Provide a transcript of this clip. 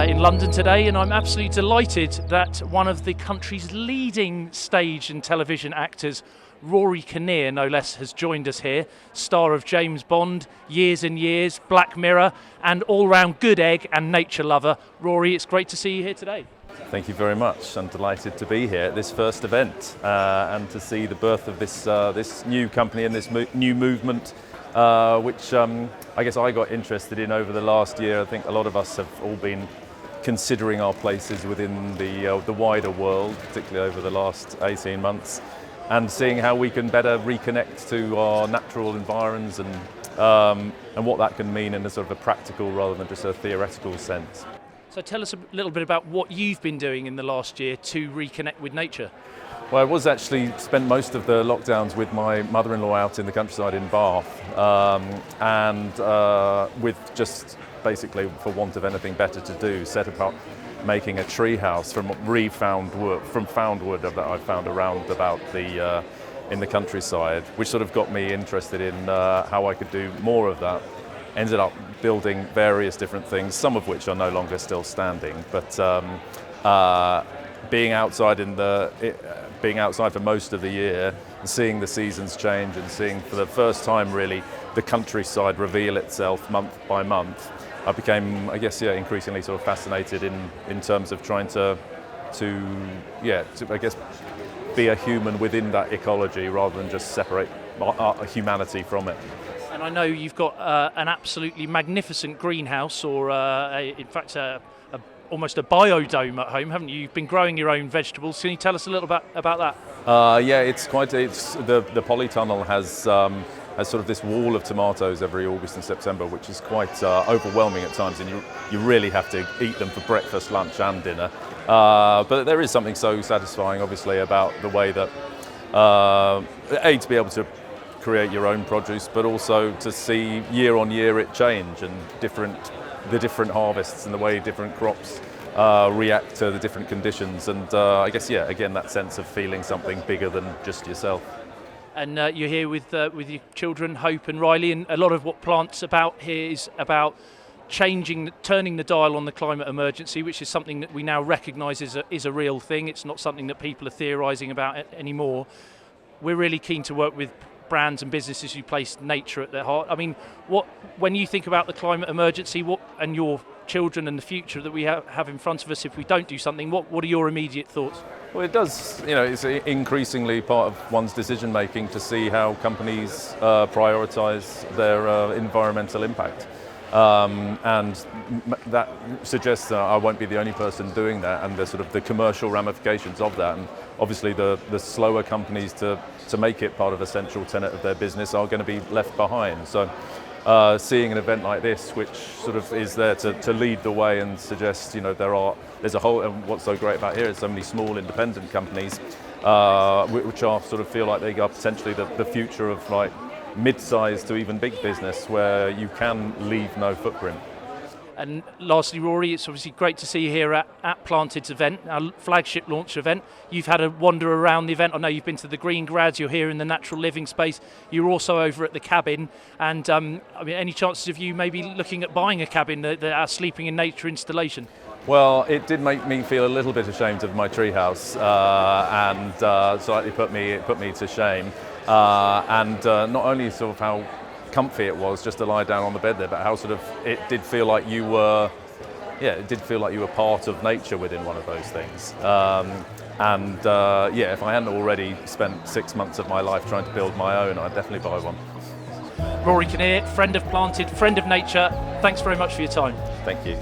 In London today, and I'm absolutely delighted that one of the country's leading stage and television actors, Rory Kinnear, no less, has joined us here. Star of James Bond, Years and Years, Black Mirror, and all-round good egg and nature lover. Rory, it's great to see you here today. Thank you very much. I'm delighted to be here at this first event and to see the birth of this new company and this new movement, which I guess I got interested in over the last year. I think a lot of us have all been considering our places within the wider world, particularly over the last 18 months, and seeing how we can better reconnect to our natural environs and what that can mean in a sort of a practical rather than just a theoretical sense. So tell us a little bit about what you've been doing in the last year to reconnect with nature. Well, I was actually spent most of the lockdowns with my mother-in-law out in the countryside in Bath, with just basically, for want of anything better to do, set about making a tree house from found wood that I found around about in the countryside, which sort of got me interested in how I could do more of that. Ended up building various different things, some of which are no longer still standing, but being outside for most of the year, and seeing the seasons change and seeing for the first time really the countryside reveal itself month by month, I became, I guess, increasingly sort of fascinated in terms of trying to I guess be a human within that ecology rather than just separate our humanity from it. And I know you've got an absolutely magnificent greenhouse, or in fact almost a biodome at home, haven't you? You've been growing your own vegetables. Can you tell us a little bit about that? It's the polytunnel has sort of this wall of tomatoes every August and September, which is quite overwhelming at times, and you really have to eat them for breakfast, lunch and dinner. But there is something so satisfying, obviously, about the way that, to be able to create your own produce, but also to see year on year it change, and the different harvests and the way different crops react to the different conditions. And I guess, again, that sense of feeling something bigger than just yourself. And you're here with your children, Hope and Riley, and a lot of what Plant's about here is about turning the dial on the climate emergency, which is something that we now recognise is a real thing. It's not something that people are theorising about anymore. We're really keen to work with brands and businesses who place nature at their heart. I mean, when you think about the climate emergency, and your children and the future that we have in front of us if we don't do something, what are your immediate thoughts? Well, it does, it's increasingly part of one's decision making to see how companies prioritise their environmental impact. And that suggests that I won't be the only person doing that, and the sort of the commercial ramifications of that. And obviously the slower companies to make it part of a central tenet of their business are going to be left behind. So seeing an event like this, which sort of is there to lead the way and suggest, there's a whole, and what's so great about here is so many small independent companies, which are sort of feel like they are potentially the future of like mid-sized to even big business, where you can leave no footprint. And lastly, Rory, it's obviously great to see you here at Planted's event, our flagship launch event. You've had a wander around the event. I know you've been to the Green Grads, you're here in the natural living space. You're also over at the cabin. And any chances of you maybe looking at buying a cabin, our Sleeping in Nature installation? Well, it did make me feel a little bit ashamed of my treehouse, and slightly put me to shame. And not only sort of how comfy it was just to lie down on the bed there, but how sort of it did feel like you were part of nature within one of those things. If I hadn't already spent 6 months of my life trying to build my own, I'd definitely buy one. Rory Kinnear, friend of Planted, friend of nature, thanks very much for your time. Thank you.